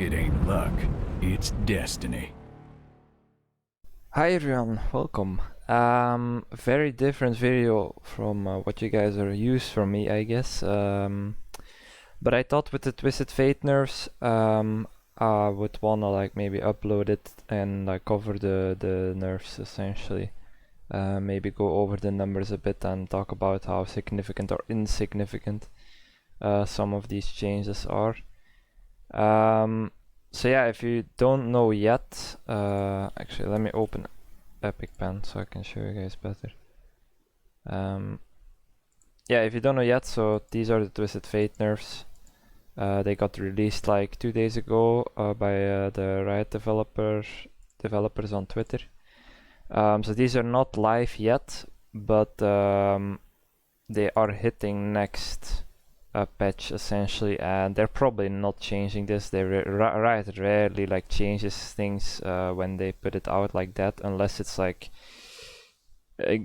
It ain't luck, it's destiny. Hi everyone, welcome. Very different video from what you guys are used from me, I guess. But I thought with the Twisted Fate nerfs, I would wanna like maybe upload it and like cover the nerfs essentially. Maybe go over the numbers a bit and talk about how significant or insignificant some of these changes are. So yeah, if you don't know yet, actually let me open Epic Pen so I can show you guys better. Yeah, if you don't know yet, so these are the Twisted Fate nerfs. They got released like 2 days ago by the Riot developers on Twitter. So these are not live yet, but they are hitting next patch essentially, and they're probably not changing this. They Riot rarely like changes things when they put it out like that, unless it's like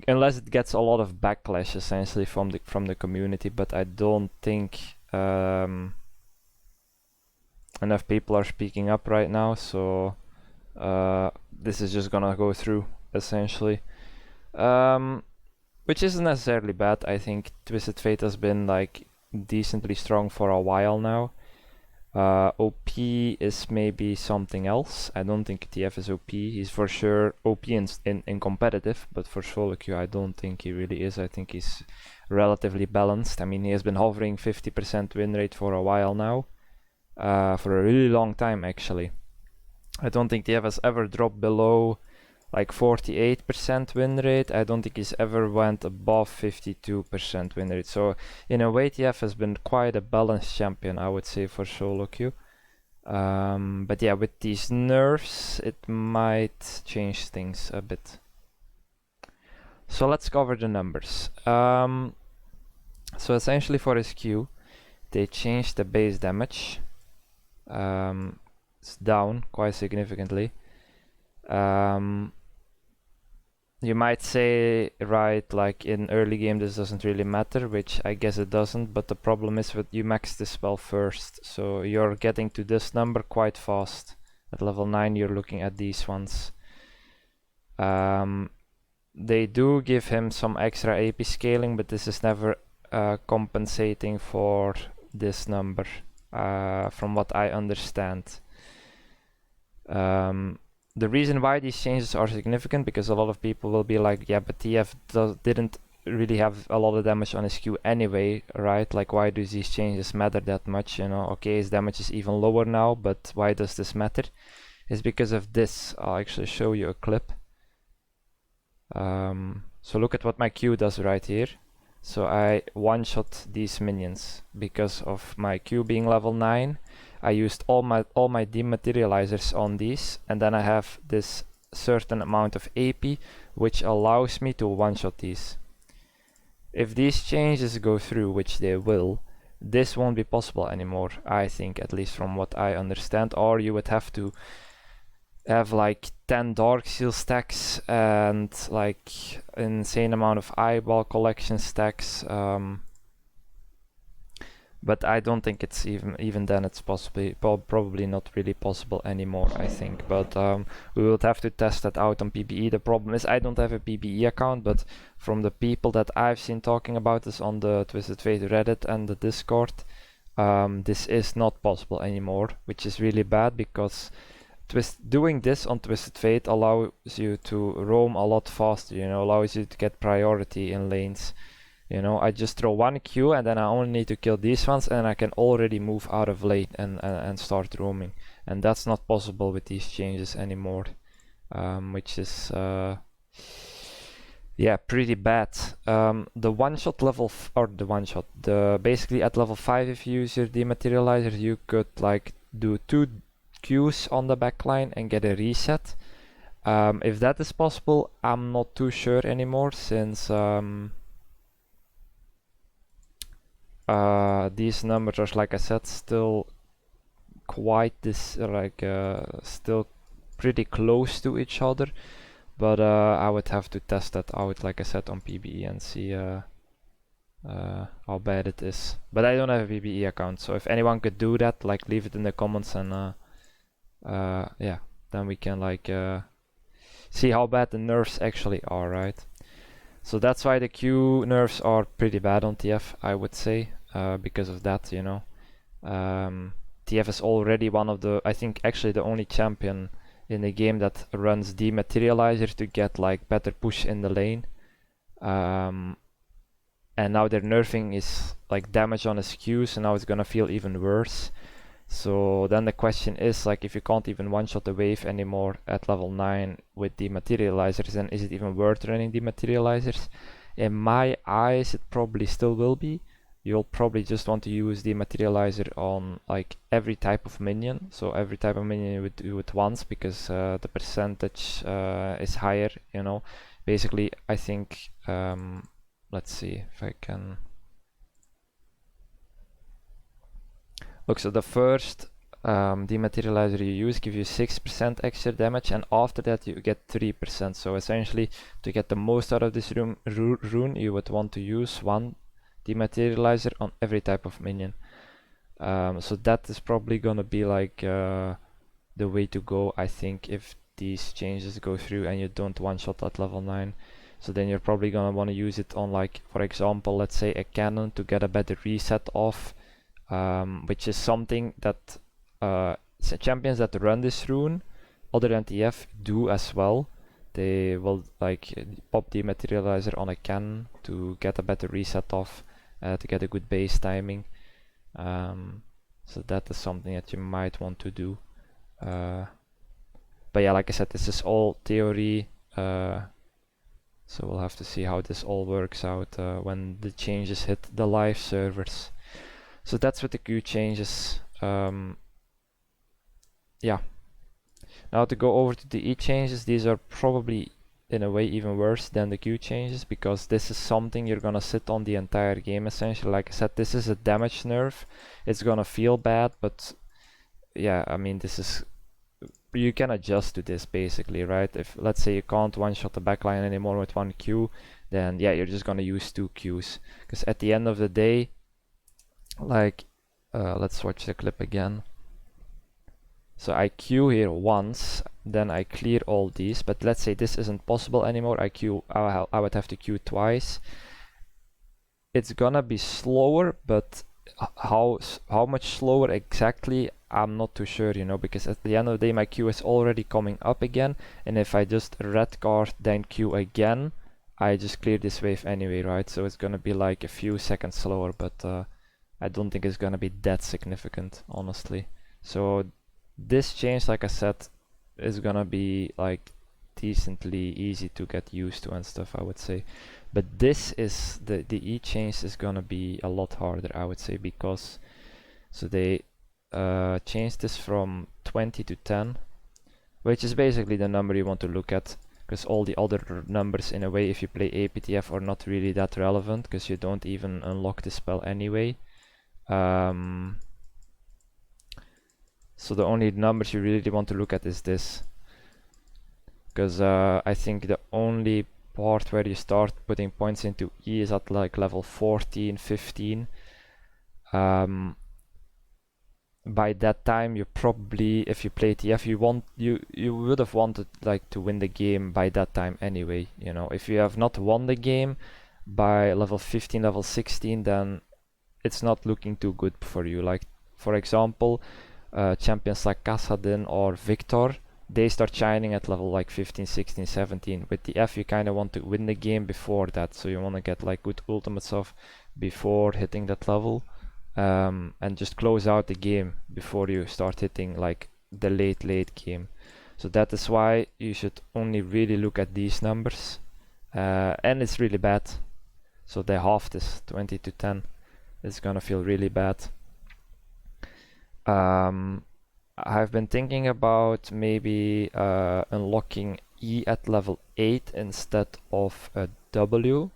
unless it gets a lot of backlash essentially from the community. But I don't think enough people are speaking up right now, so this is just gonna go through essentially, which isn't necessarily bad. I think Twisted Fate has been like decently strong for a while now. OP is maybe something else. I don't think TF is OP. He's for sure OP in competitive, but for solo queue I don't think he really is. I think he's relatively balanced. I mean, he has been hovering 50% win rate for a while now, for a really long time actually. I don't think TF has ever dropped below like 48% win rate. I don't think he's ever went above 52% win rate. So in a way, TF has been quite a balanced champion, I would say, for solo queue. But yeah, with these nerfs, it might change things a bit. So let's cover the numbers. So essentially for his Q, they changed the base damage. It's down quite significantly. You might say, right, like in early game this doesn't really matter, which I guess it doesn't, but the problem is that you max this spell first, so you're getting to this number quite fast. At level 9 you're looking at these ones. They do give him some extra AP scaling, but this is never compensating for this number, from what I understand. The reason why these changes are significant, because a lot of people will be like, yeah, but TF didn't really have a lot of damage on his Q anyway, right? Like, why do these changes matter that much, you know? Okay, his damage is even lower now, but why does this matter? It's because of this. I'll actually show you a clip. So look at what my Q does right here. So I one-shot these minions because of my Q being level 9. I used all my dematerializers on these, and then I have this certain amount of AP which allows me to one-shot these. If these changes go through, which they will, this won't be possible anymore, I think, at least from what I understand, or you would have to have like 10 Dark Seal stacks and like an insane amount of eyeball collection stacks. But I don't think it's even then it's probably not really possible anymore, I think. But we will have to test that out on PBE. The problem is I don't have a PBE account, but from the people that I've seen talking about this on the Twisted Fate Reddit and the Discord, this is not possible anymore, which is really bad, because doing this on Twisted Fate allows you to roam a lot faster, you know, allows you to get priority in lanes. You know, I just throw one Q and then I only need to kill these ones, and I can already move out of lane and start roaming. And that's not possible with these changes anymore, which is yeah, pretty bad. The one-shot level, basically at level 5, if you use your dematerializer, you could like do 2 Qs on the backline and get a reset. If that is possible, I'm not too sure anymore, since these numbers are, like I said, still quite still pretty close to each other. But I would have to test that out, like I said, on PBE and see how bad it is. But I don't have a PBE account, so if anyone could do that, like, leave it in the comments and yeah, then we can like see how bad the nerfs actually are, right? So that's why the Q nerfs are pretty bad on TF, I would say, because of that, you know. TF is already one of the, I think actually the only champion in the game that runs Dematerializer to get like better push in the lane. And now they're nerfing his like damage on his Q, so now it's gonna feel even worse. So then the question is, like, if you can't even one-shot the wave anymore at level 9 with Dematerializers, then is it even worth running Dematerializers? In my eyes, it probably still will be. You'll probably just want to use Dematerializer on like every type of minion. So every type of minion you would do it once, because the percentage is higher, you know. Basically, I think, let's see if I can... Look, so the first dematerializer you use gives you 6% extra damage, and after that you get 3%. So essentially, to get the most out of this rune, you would want to use one dematerializer on every type of minion. So that is probably gonna be like the way to go, I think, if these changes go through and you don't one-shot at level 9. So then you're probably gonna want to use it on, like, for example, let's say a cannon to get a better reset off. Which is something that champions that run this rune, other than TF, do as well. They will like pop the materializer on a cannon to get a better reset off, to get a good base timing. So that is something that you might want to do. But yeah, like I said, this is all theory. So we'll have to see how this all works out when the changes hit the live servers. So that's with the Q changes. Yeah. Now to go over to the E changes, these are probably in a way even worse than the Q changes, because this is something you're gonna sit on the entire game essentially. Like I said, this is a damage nerf. It's gonna feel bad, but yeah, I mean, this is, you can adjust to this basically, right? If let's say you can't one-shot the backline anymore with one Q, then yeah, you're just gonna use 2 Qs, because at the end of the day, like, let's watch the clip again. So I Q here once, then I clear all these, but let's say this isn't possible anymore. I would have to Q twice. It's gonna be slower, but how much slower exactly, I'm not too sure, you know, because at the end of the day my Q is already coming up again, and if I just red card then Q again, I just clear this wave anyway, right? So it's gonna be like a few seconds slower, but I don't think it's gonna be that significant, honestly. So this change, like I said, is gonna be like decently easy to get used to and stuff, I would say. But this is the E change is gonna be a lot harder, I would say, because so they changed this from 20 to 10, which is basically the number you want to look at, because all the other numbers, in a way, if you play APTF, are not really that relevant, because you don't even unlock the spell anyway. So the only numbers you really want to look at is this, because I think the only part where you start putting points into E is at like level 14, 15. By that time, you probably, if you play TF, you would have wanted like to win the game by that time anyway. You know, if you have not won the game by level 15, level 16, then it's not looking too good for you. Like, for example, champions like Kassadin or Victor, they start shining at level like 15, 16, 17. With the F, you kind of want to win the game before that, so you want to get like good ultimates off before hitting that level, and just close out the game before you start hitting like the late game. So that is why you should only really look at these numbers, and it's really bad. So they halved this 20 to 10. It's gonna feel really bad. I've been thinking about maybe unlocking E at level 8 instead of a W.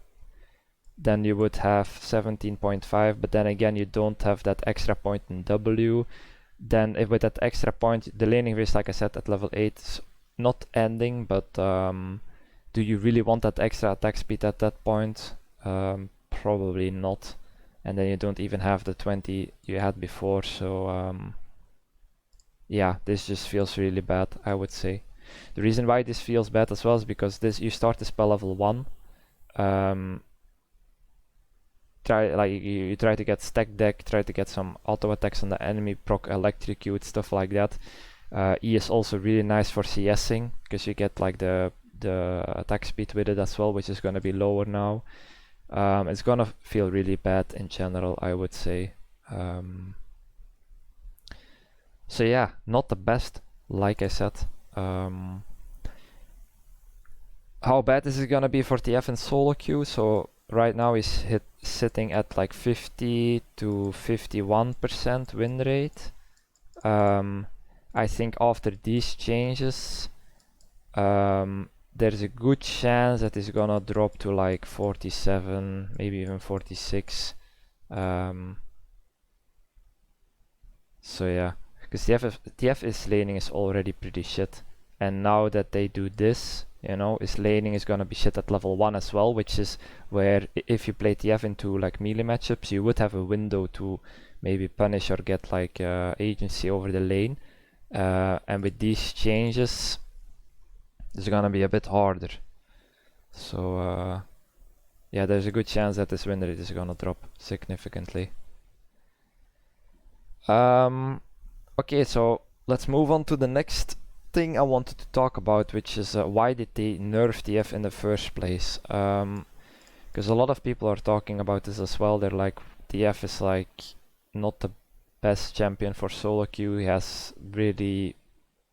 Then you would have 17.5, but then again you don't have that extra point in W. Then if with that extra point, the laning race, like I said, at level 8 is not ending, but do you really want that extra attack speed at that point? Probably not. And then you don't even have the 20 you had before, so yeah, this just feels really bad, I would say. The reason why this feels bad as well is because you start the spell level 1. You try to get stack deck, try to get some auto attacks on the enemy, proc electrocute, stuff like that. E is also really nice for CSing because you get like the attack speed with it as well, which is going to be lower now. It's gonna feel really bad in general, I would say. So yeah, not the best, like I said. How bad is it gonna be for TF in solo queue? So right now he's sitting at like 50 to 51% win rate. I think after these changes, there's a good chance that it's gonna drop to like 47, maybe even 46. So yeah, because TF's laning is already pretty shit, and now that they do this, you know, his laning is gonna be shit at level 1 as well, which is where if you play TF into like melee matchups, you would have a window to maybe punish or get like agency over the lane. And with these changes, it's gonna be a bit harder. So yeah, there's a good chance that this win rate is gonna drop significantly. Okay, so let's move on to the next thing I wanted to talk about, which is why did they nerf TF in the first place? Because a lot of people are talking about this as well. They're like, TF is like not the best champion for solo queue. He has really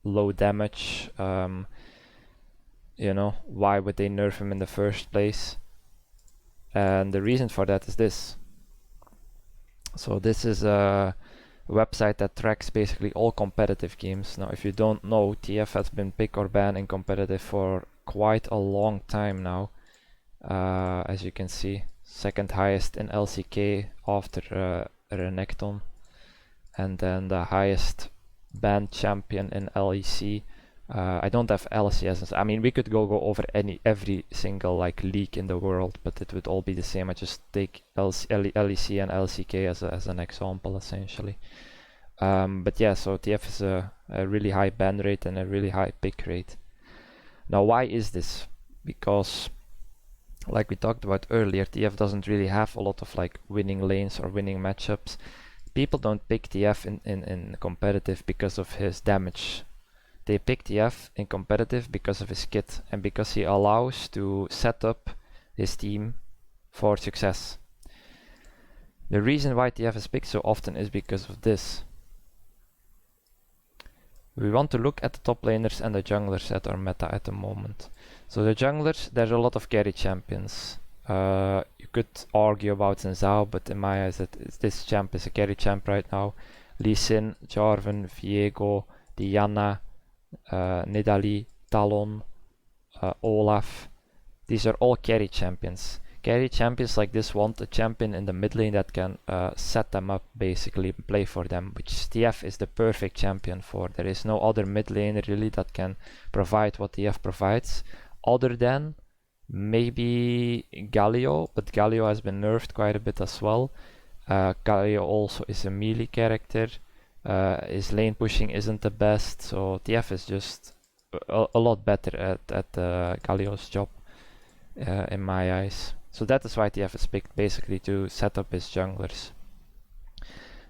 low damage. You know, why would they nerf him in the first place? And the reason for that is this. So this is a website that tracks basically all competitive games. Now, if you don't know, TF has been pick or ban in competitive for quite a long time now. As you can see, second highest in LCK after Renekton, and then the highest banned champion in LEC. I don't have LCS. I mean, we could go over every single like league in the world, but it would all be the same. I just take LEC and LCK as an example, essentially. But yeah, so TF is a really high ban rate and a really high pick rate. Now, why is this? Because, like we talked about earlier, TF doesn't really have a lot of like winning lanes or winning matchups. People don't pick TF in competitive because of his damage. They pick TF in competitive because of his kit and because he allows to set up his team for success. The reason why TF is picked so often is because of this. We want to look at the top laners and the junglers that are meta at the moment. So the junglers, there's a lot of carry champions. You could argue about Zhao, but in my eyes, this champ is a carry champ right now. Lee Sin, Jarvan, Viego, Diana, Nidalee, Talon, Olaf. These are all carry champions. Carry champions like this want a champion in the mid lane that can set them up, basically play for them, which TF is the perfect champion for. There is no other mid laner really that can provide what TF provides, other than maybe Galio, but Galio has been nerfed quite a bit as well. Galio also is a melee character. His lane pushing isn't the best, so TF is just a lot better at Galio's job in my eyes. So that is why TF is picked, basically to set up his junglers.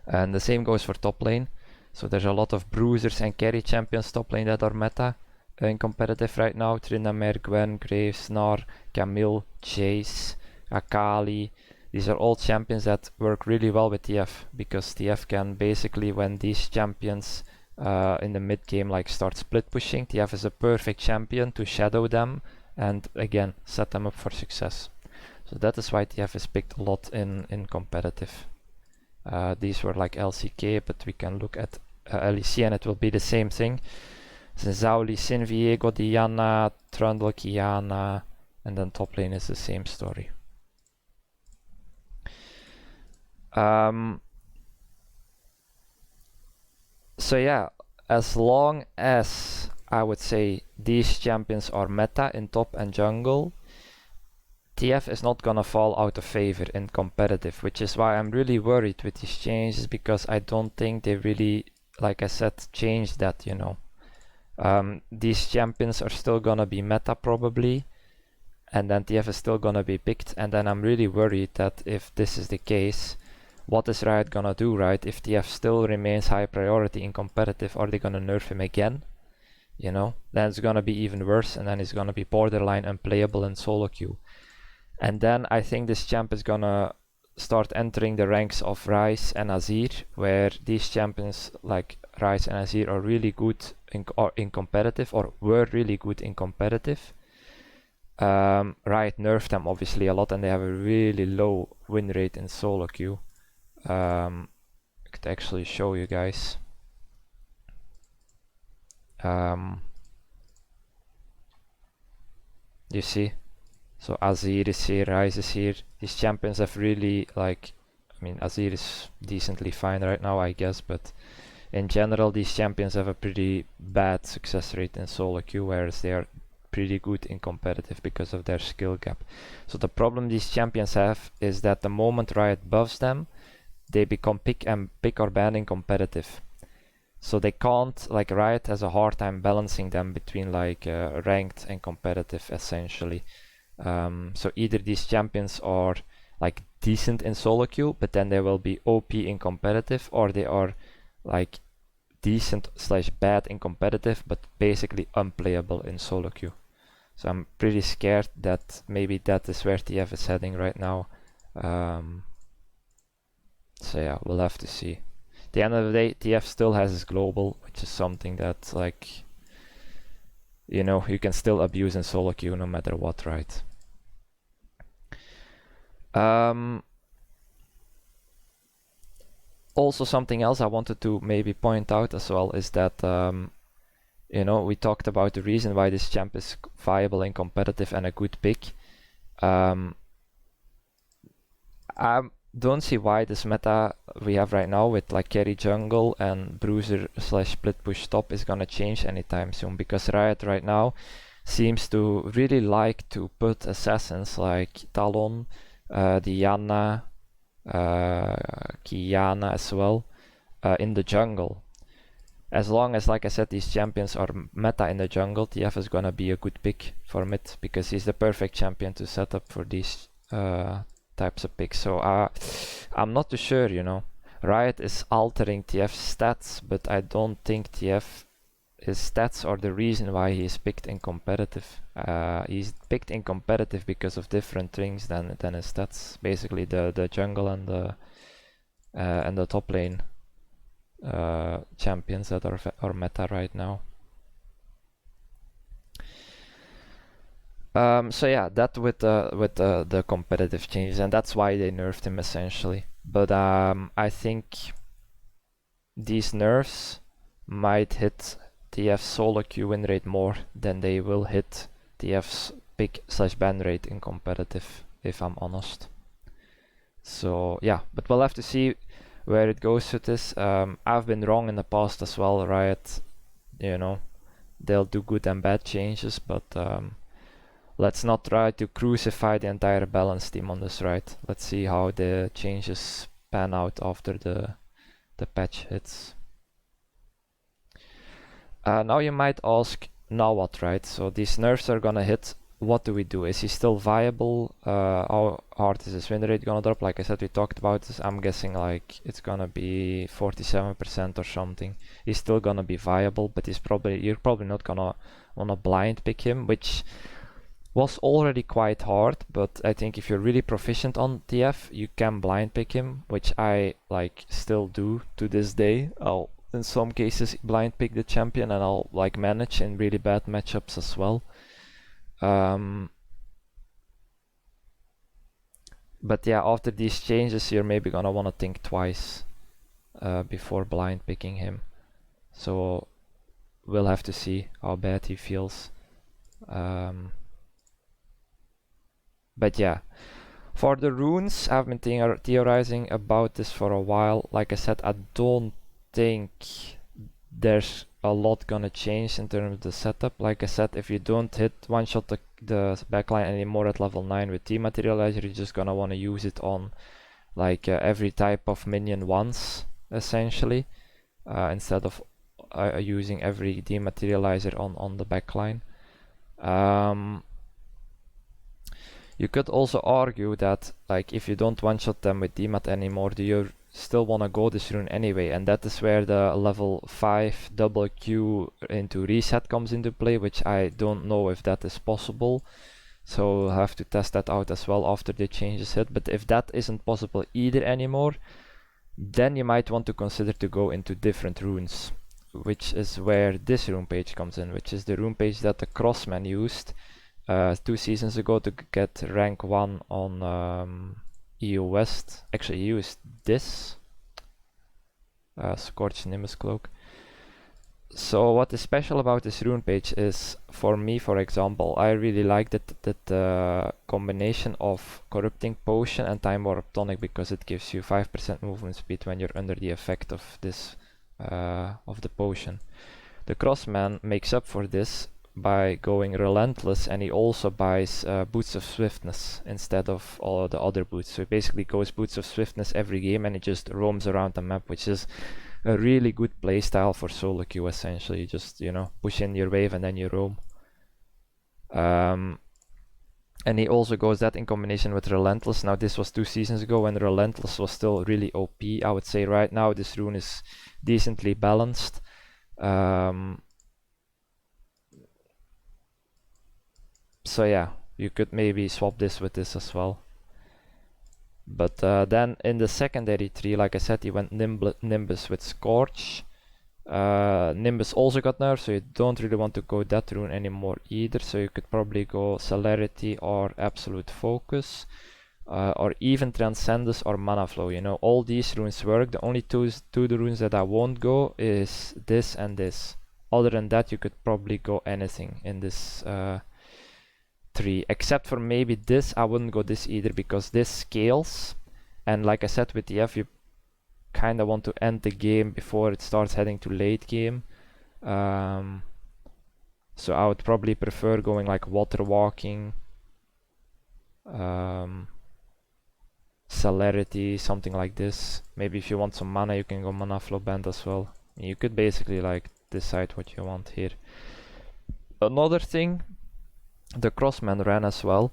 And the same goes for top lane. So there's a lot of bruisers and carry champions top lane that are meta in competitive right now. Tryndamere, Gwen, Graves, Gnar, Camille, Chase, Akali. These are all champions that work really well with TF, because TF can basically, when these champions in the mid game like start split pushing, TF is a perfect champion to shadow them and again set them up for success. So that is why TF is picked a lot in competitive. These were like LCK, but we can look at LEC and it will be the same thing. Zhao, Lee Sin, Viego, Diana, Trundle, Kiana, and then top lane is the same story. So yeah, as long as I would say these champions are meta in top and jungle, TF is not gonna fall out of favor in competitive, which is why I'm really worried with these changes, because I don't think they really like I said, change that, you know. These champions are still gonna be meta probably, and then TF is still gonna be picked, and then I'm really worried that if this is the case, what is Riot gonna do, right? If TF still remains high priority in competitive, are they gonna nerf him again? You know, then it's gonna be even worse, and then it's gonna be borderline unplayable in solo queue. And then I think this champ is gonna start entering the ranks of Ryze and Azir, where these champions like Ryze and Azir are really good in competitive, or were really good in competitive. Riot nerfed them obviously a lot, and they have a really low win rate in solo queue. I could actually show you guys. You see, so Azir is here, Ryze is here. These champions have really, like, I mean, Azir is decently fine right now, I guess, but in general, these champions have a pretty bad success rate in solo queue, whereas they are pretty good in competitive because of their skill gap. So the problem these champions have is that the moment Riot buffs them, they become pick or ban in competitive. So they can't, like, Riot has a hard time balancing them between like ranked and competitive essentially. So either these champions are like decent in solo queue, but then they will be OP in competitive, or they are like decent / bad in competitive, but basically unplayable in solo queue. So I'm pretty scared that maybe that is where TF is heading right now. So yeah, we'll have to see. At the end of the day, TF still has his global, which is something that, like, you know, you can still abuse in solo queue no matter what, right? Also, something else I wanted to maybe point out as well is that, you know, we talked about the reason why this champ is viable and competitive and a good pick. I don't see why this meta we have right now with like carry jungle and bruiser / split push top is gonna change anytime soon, because Riot right now seems to really like to put assassins like Talon, Diana, Kiana as well in the jungle. As long as, like I said, these champions are meta in the jungle, TF is gonna be a good pick for mid, because he's the perfect champion to set up for these types of picks. So I'm not too sure, you know. Riot is altering TF's stats, but I don't think TF, his stats are the reason why he is picked in competitive. He's picked in competitive because of different things than his stats. Basically the jungle and the top lane champions that are meta right now. So yeah, that with the competitive changes, and that's why they nerfed him essentially. But I think these nerfs might hit TF's solo queue win rate more than they will hit TF's pick / ban rate in competitive, if I'm honest. So yeah, but we'll have to see where it goes with this. I've been wrong in the past as well. Riot, you know, they'll do good and bad changes, but let's not try to crucify the entire balance team on this, right? Let's see how the changes pan out after the patch hits. Now you might ask, now what, right? So these nerfs are gonna hit. What do we do? Is he still viable? How hard is his win rate gonna drop? Like I said, we talked about this. I'm guessing like it's gonna be 47% or something. He's still gonna be viable, but you're probably not gonna wanna blind pick him, which was already quite hard. But I think if you're really proficient on TF, you can blind pick him, which I like still do to this day. I'll in some cases blind pick the champion, and I'll like manage in really bad matchups as well. But yeah, after these changes, you're maybe gonna want to think twice before blind picking him. So we'll have to see how bad he feels. But yeah, for the runes, I've been theorizing about this for a while. Like I said, I don't think there's a lot gonna change in terms of the setup. Like I said, if you don't hit one shot the backline anymore at level 9 with Dematerializer, you're just gonna want to use it on like every type of minion once, essentially. instead of using every dematerializer on the backline. You could also argue that, like, if you don't one-shot them with demat anymore, do you still want to go this rune anyway? And that is where the level 5 double Q into reset comes into play, which I don't know if that is possible. So we'll have to test that out as well after the changes hit. But if that isn't possible either anymore, then you might want to consider to go into different runes, which is where this rune page comes in, which is the rune page that the Crossman used 2 seasons ago to get rank 1 on EU West. Actually, he used this Scorched Nimbus Cloak. So what is special about this rune page is, for me, for example, I really like that combination of Corrupting Potion and Time Warp Tonic, because it gives you 5% movement speed when you're under the effect of this of the potion. The Crossman makes up for this by going Relentless, and he also buys Boots of Swiftness instead of all the other boots. So he basically goes Boots of Swiftness every game, and he just roams around the map, which is a really good playstyle for solo queue. Essentially, you just, you know, push in your wave and then you roam. And he also goes that in combination with Relentless. Now this was 2 seasons ago when Relentless was still really OP. I would say right now this rune is decently balanced. So yeah, you could maybe swap this with this as well. But then in the secondary tree, like I said, he went Nimbus with Scorch. Nimbus also got nerfed, so you don't really want to go that rune anymore either. So you could probably go Celerity or Absolute Focus, or even Transcendus or Mana Flow. You know, all these runes work. The only two runes that I won't go is this and this. Other than that, you could probably go anything in this tree, except for maybe this. I wouldn't go this either, because this scales, and like I said with the F, you kind of want to end the game before it starts heading to late game. So I would probably prefer going like Water Walking, Celerity, something like this. Maybe if you want some mana, you can go Mana Flow Band as well. You could basically like decide what you want here. Another thing the Crossman ran as well,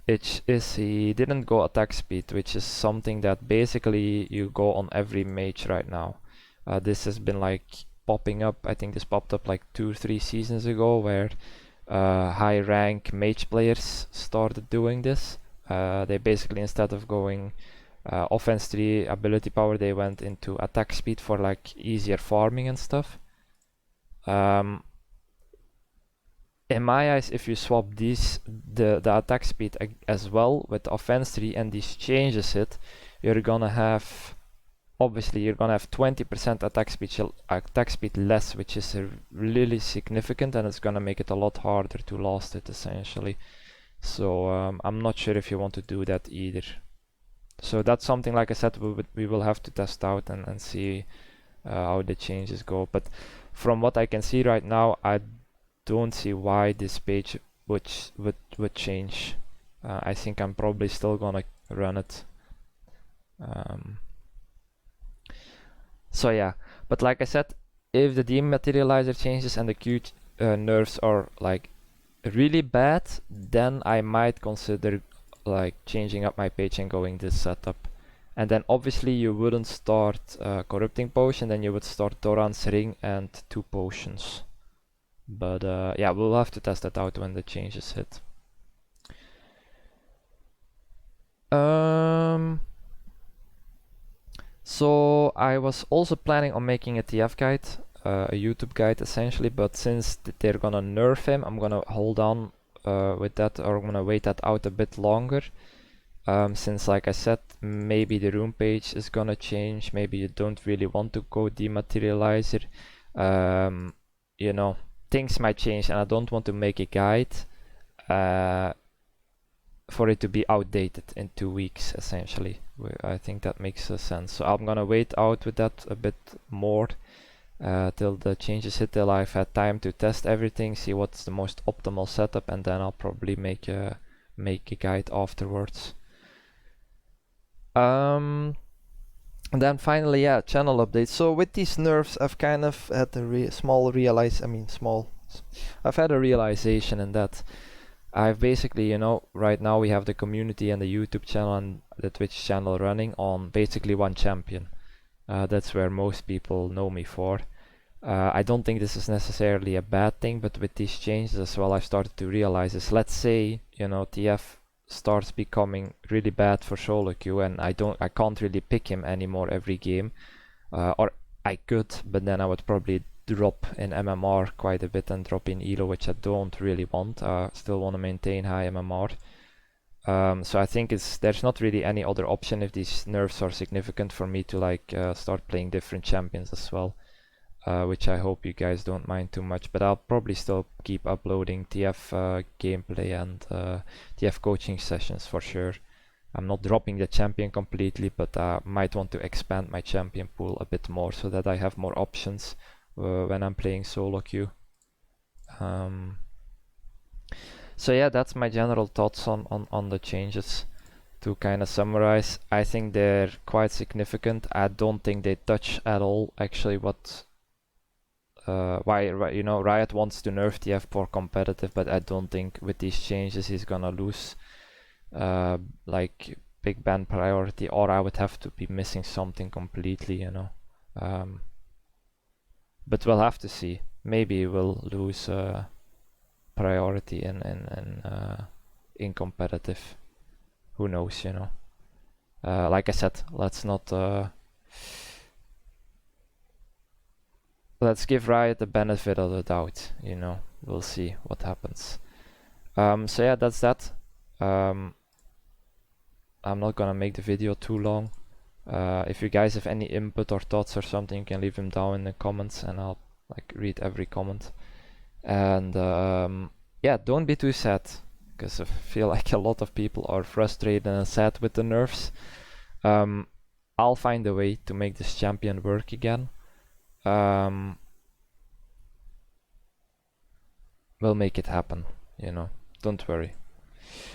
which is he didn't go attack speed, which is something that basically you go on every mage right now. This has been like popping up. I think this popped up like 2 or 3 seasons ago, where high rank mage players started doing this. They basically, instead of going offense 3 ability power, they went into attack speed for like easier farming and stuff. In my eyes, if you swap these, the attack speed as well with offense 3 and these changes it, you're gonna have, obviously you're gonna have 20% attack speed less, which is really significant, and it's gonna make it a lot harder to last it essentially. So I'm not sure if you want to do that either. So that's something, like I said, we will have to test out and see how the changes go. But from what I can see right now, I don't see why this page would change. I think I'm probably still gonna run it. So yeah, but like I said, if the dematerializer changes and the Q nerfs are like really bad, then I might consider like changing up my page and going this setup. And then obviously you wouldn't start Corrupting Potion, then you would start Doran's Ring and 2 potions. But yeah, we'll have to test that out when the changes hit. So I was also planning on making a TF guide, a YouTube guide essentially, but since they're gonna nerf him, I'm gonna hold on with that, or I'm gonna wait that out a bit longer. Since, like I said, maybe the rune page is gonna change, maybe you don't really want to go dematerializer. You know, things might change, and I don't want to make a guide for it to be outdated in 2 weeks essentially. I think that makes sense. So I'm gonna wait out with that a bit more till the changes hit, till I've had time to test everything, see what's the most optimal setup, and then I'll probably make a guide afterwards. And then finally, yeah, channel updates. So with these nerfs, I've kind of had a I've had a realization in that I've basically, you know, right now we have the community and the YouTube channel and the Twitch channel running on basically one champion. That's where most people know me for. I don't think this is necessarily a bad thing, but with these changes as well, I've started to realize is, let's say, you know, TF starts becoming really bad for solo queue and I can't really pick him anymore every game, or I could, but then I would probably drop in MMR quite a bit and drop in elo, which I don't really want. Still want to maintain high MMR. So I think there's not really any other option if these nerfs are significant for me to like start playing different champions as well, which I hope you guys don't mind too much. But I'll probably still keep uploading TF gameplay and TF coaching sessions for sure. I'm not dropping the champion completely, but I might want to expand my champion pool a bit more so that I have more options when I'm playing solo queue. So yeah, that's my general thoughts on the changes. To kind of summarize, I think they're quite significant. I don't think they touch at all actually what why you know, Riot wants to nerf TF for competitive, but I don't think with these changes he's gonna lose like big ban priority, or I would have to be missing something completely, you know. But we'll have to see. Maybe we'll lose priority in competitive. Who knows, you know. Like I said, let's not let's give Riot the benefit of the doubt, you know. We'll see what happens. So yeah, that's that. I'm not gonna make the video too long. If you guys have any input or thoughts or something, you can leave them down in the comments and I'll like read every comment. And yeah, don't be too sad, because I feel like a lot of people are frustrated and sad with the nerfs. I'll find a way to make this champion work again. We'll make it happen, you know, don't worry.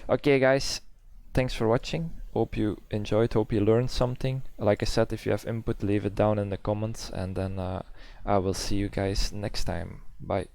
Okay guys, thanks for watching. Hope you enjoyed, hope you learned something. Like I said, if you have input, leave it down in the comments, and then I will see you guys next time. Bye.